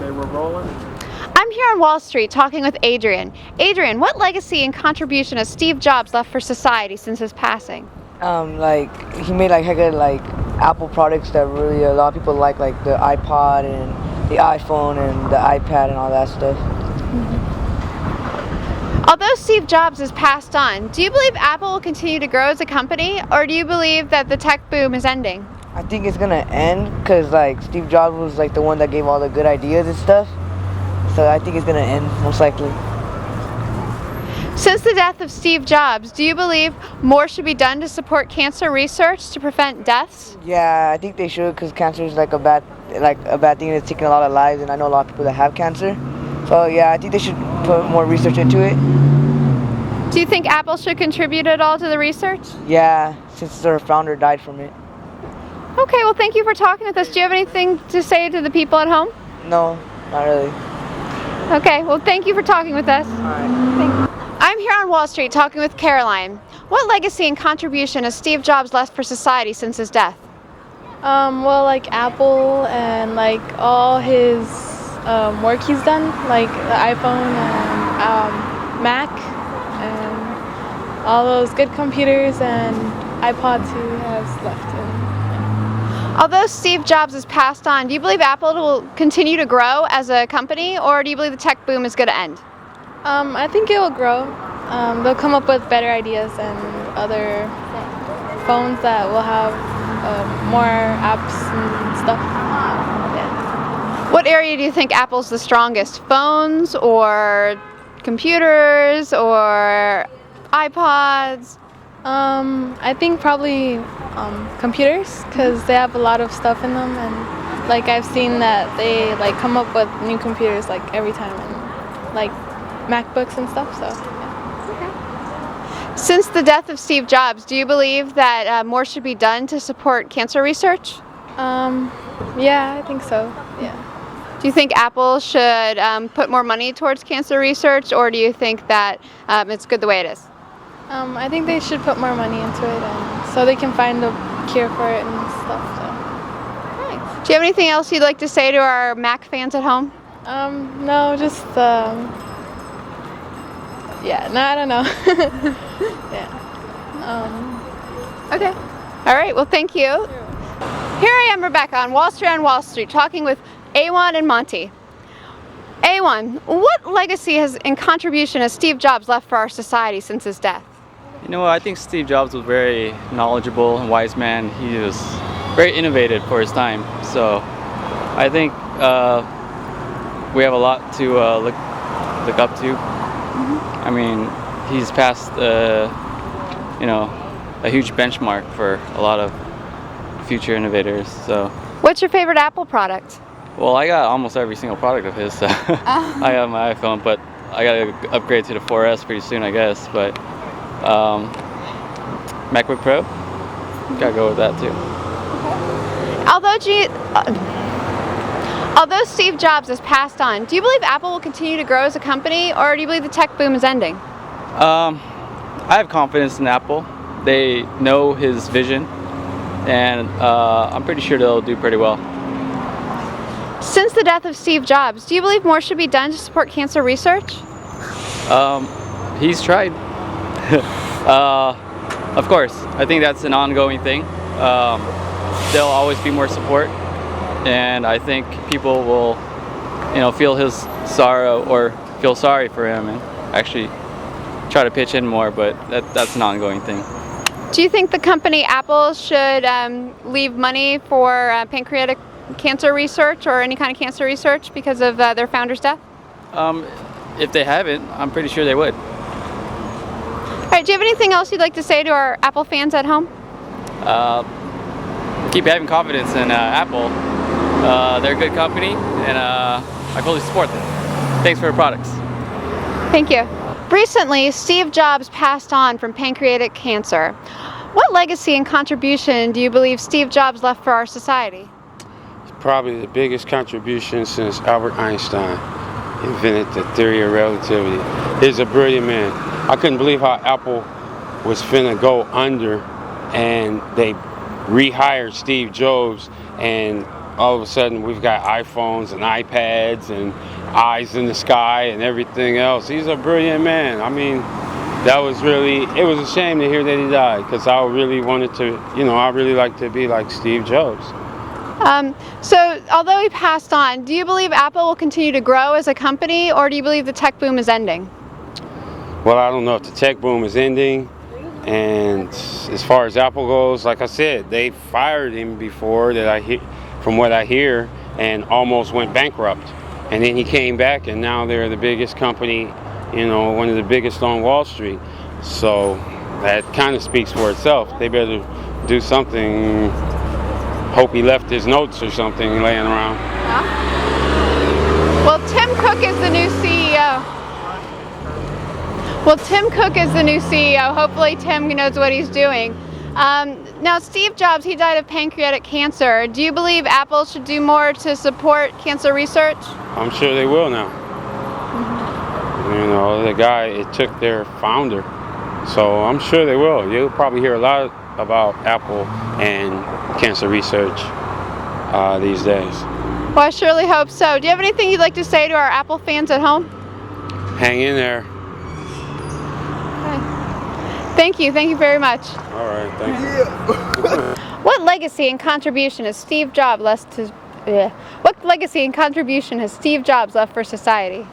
Okay, we're rolling. I'm here on Wall Street talking with Adrian. Adrian, what legacy and contribution has Steve Jobs left for society since his passing? Like he made like hecka like Apple products that really a lot of people like the iPod and the iPhone and the iPad and all that stuff. Although Steve Jobs has passed on, do you believe Apple will continue to grow as a company, or do you believe that the tech boom is ending? I think it's gonna end because like Steve Jobs was like the one that gave all the good ideas and stuff. So I think it's gonna end most likely. Since the death of Steve Jobs, do you believe more should be done to support cancer research to prevent deaths? Yeah, I think they should because cancer is like a bad thing that's taking a lot of lives, and I know a lot of people that have cancer. So yeah, I think they should put more research into it. Do you think Apple should contribute at all to the research? Yeah, since their founder died from it. Okay, well thank you for talking with us. Do you have anything to say to the people at home? No, not really. Okay, well thank you for talking with us. All right. I'm here on Wall Street talking with Caroline. What legacy and contribution has Steve Jobs left for society since his death? Well, like Apple and like all his work he's done, like the iPhone and Mac and all those good computers and iPods he has left. Although Steve Jobs has passed on, do you believe Apple will continue to grow as a company, or do you believe the tech boom is going to end? I think it will grow. They'll come up with better ideas and other phones that will have more apps and stuff. Yeah. What area do you think Apple's the strongest? Phones or computers or iPods? I think probably computers because they have a lot of stuff in them, and like I've seen that they like come up with new computers like every time, and like MacBooks and stuff. So. Since the death of Steve Jobs, do you believe that more should be done to support cancer research? Yeah, I think so. Yeah. Do you think Apple should put more money towards cancer research, or do you think that it's good the way it is? I think they should put more money into it, and so they can find a cure for it and stuff. So. Right. Do you have anything else you'd like to say to our Mac fans at home? No, just yeah. No, I don't know. Yeah. Okay. All right. Well, thank you. Here I am, Rebecca, on Wall Street, talking with A1 and Monty. A1, what legacy and contribution has Steve Jobs left for our society since his death? You know what, I think Steve Jobs was very knowledgeable and wise man. He was very innovative for his time. So I think we have a lot to look up to. I mean, he's passed a huge benchmark for a lot of future innovators. So what's your favorite Apple product? Well, I got almost every single product of his. So I have my iPhone, but I got to upgrade to the 4S pretty soon, I guess. But MacBook Pro, gotta go with that too. Although Steve Jobs has passed on, do you believe Apple will continue to grow as a company, or do you believe the tech boom is ending? I have confidence in Apple. They know his vision, and I'm pretty sure they'll do pretty well. Since the death of Steve Jobs, do you believe more should be done to support cancer research? He's tried. Of course, I think that's an ongoing thing. There'll always be more support, and I think people will, feel his sorrow or feel sorry for him and actually try to pitch in more. But that's an ongoing thing. Do you think the company Apple should leave money for pancreatic cancer research or any kind of cancer research because of their founder's death? If they haven't, I'm pretty sure they would. All right, do you have anything else you'd like to say to our Apple fans at home? Keep having confidence in Apple. They're a good company, and I fully support them. Thanks for your products. Thank you. Recently, Steve Jobs passed on from pancreatic cancer. What legacy and contribution do you believe Steve Jobs left for our society? Probably the biggest contribution since Albert Einstein invented the theory of relativity. He's a brilliant man. I couldn't believe how Apple was finna go under, and they rehired Steve Jobs, and all of a sudden we've got iPhones and iPads and eyes in the sky and everything else. He's a brilliant man. I mean, it was a shame to hear that he died, because I really wanted to, I really like to be like Steve Jobs. So, although he passed on, do you believe Apple will continue to grow as a company, or do you believe the tech boom is ending? Well, I don't know if the tech boom is ending. And as far as Apple goes, like I said, they fired him before, from what I hear, and almost went bankrupt. And then he came back, and now they're the biggest company, one of the biggest on Wall Street. So that kind of speaks for itself. They better do something. Hope he left his notes or something laying around. Well, Tim Cook is the new CEO. Hopefully Tim knows what he's doing. Now, Steve Jobs, he died of pancreatic cancer. Do you believe Apple should do more to support cancer research? I'm sure they will now. The guy, it took their founder. So I'm sure they will. You'll probably hear a lot about Apple and cancer research these days. Well, I surely hope so. Do you have anything you'd like to say to our Apple fans at home? Hang in there. Thank you very much. All right, thank you. What legacy and contribution has Steve Jobs left for society?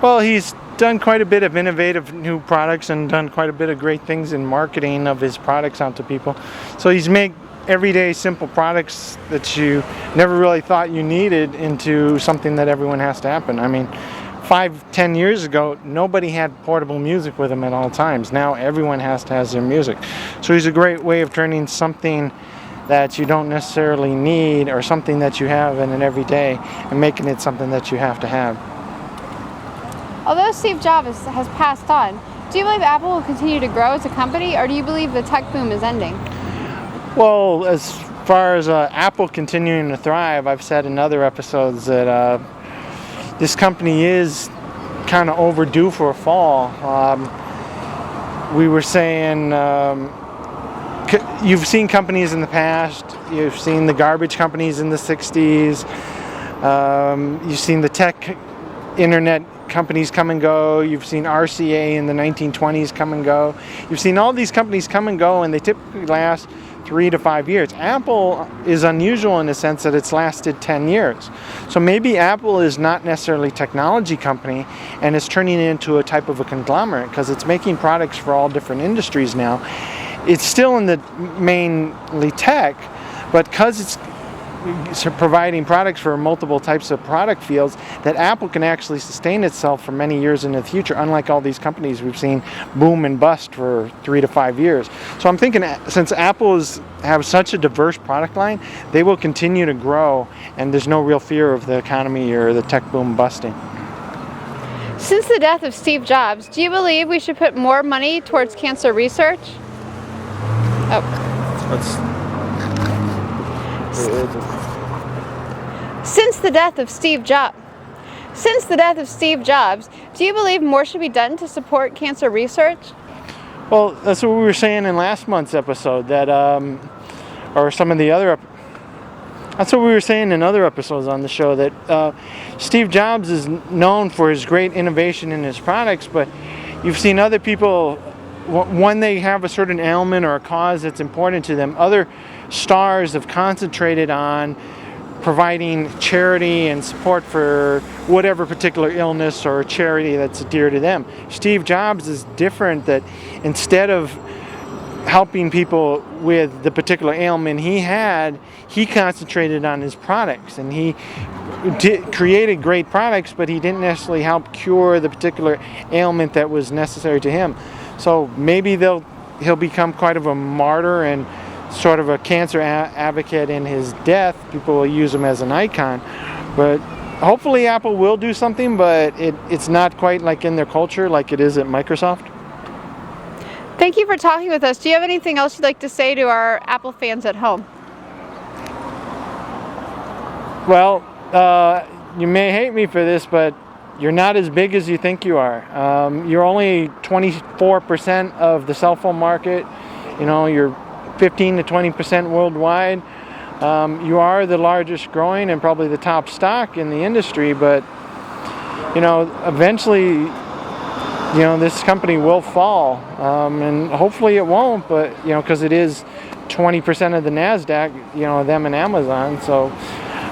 Well, he's done quite a bit of innovative new products and done quite a bit of great things in marketing of his products out to people. So he's made everyday simple products that you never really thought you needed into something that everyone has to happen. I mean, 5-10 years ago, nobody had portable music with them at all times. Now everyone has to have their music. So he's a great way of turning something that you don't necessarily need or something that you have in an everyday and making it something that you have to have. Although Steve Jobs has passed on, do you believe Apple will continue to grow as a company, or do you believe the tech boom is ending? Well, as far as Apple continuing to thrive, I've said in other episodes that this company is kind of overdue for a fall. We were saying you've seen companies in the past. You've seen the garbage companies in the 60s. You've seen the tech internet companies come and go. You've seen RCA in the 1920s come and go. You've seen all these companies come and go, and they typically last 3 to 5 years. Apple is unusual in the sense that it's lasted 10 years. So maybe Apple is not necessarily a technology company and is turning into a type of a conglomerate, because it's making products for all different industries now. It's still in the mainly tech, but because it's providing products for multiple types of product fields, that Apple can actually sustain itself for many years in the future, unlike all these companies we've seen boom and bust for 3 to 5 years. So I'm thinking, since Apple have such a diverse product line, they will continue to grow, and there's no real fear of the economy or the tech boom busting. Since the death of Steve Jobs, do you believe we should put more money towards cancer research? Since the death of Steve Jobs, do you believe more should be done to support cancer research? Well, that's what we were saying in last month's episode, that or some of the other that's what we were saying in other episodes on the show, that Steve Jobs is known for his great innovation in his products, but you've seen other people, when they have a certain ailment or a cause that's important to them, other stars have concentrated on providing charity and support for whatever particular illness or charity that's dear to them. Steve Jobs is different, that instead of helping people with the particular ailment he had, he concentrated on his products, and he created great products, but he didn't necessarily help cure the particular ailment that was necessary to him. So maybe he'll become quite of a martyr and sort of a cancer advocate in his death. People will use him as an icon, but hopefully Apple will do something, but it's not quite like in their culture like it is at Microsoft. Thank you for talking with us. Do you have anything else you'd like to say to our Apple fans at home? Well, you may hate me for this, but you're not as big as you think you are. You're only 24% of the cell phone market. You're 15 to 20% worldwide. You are the largest growing and probably the top stock in the industry, but eventually, this company will fall, and hopefully it won't, but because it is 20% of the NASDAQ, them and Amazon. So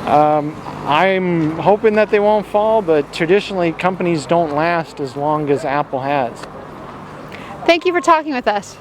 I'm hoping that they won't fall, but traditionally companies don't last as long as Apple has. Thank you for talking with us.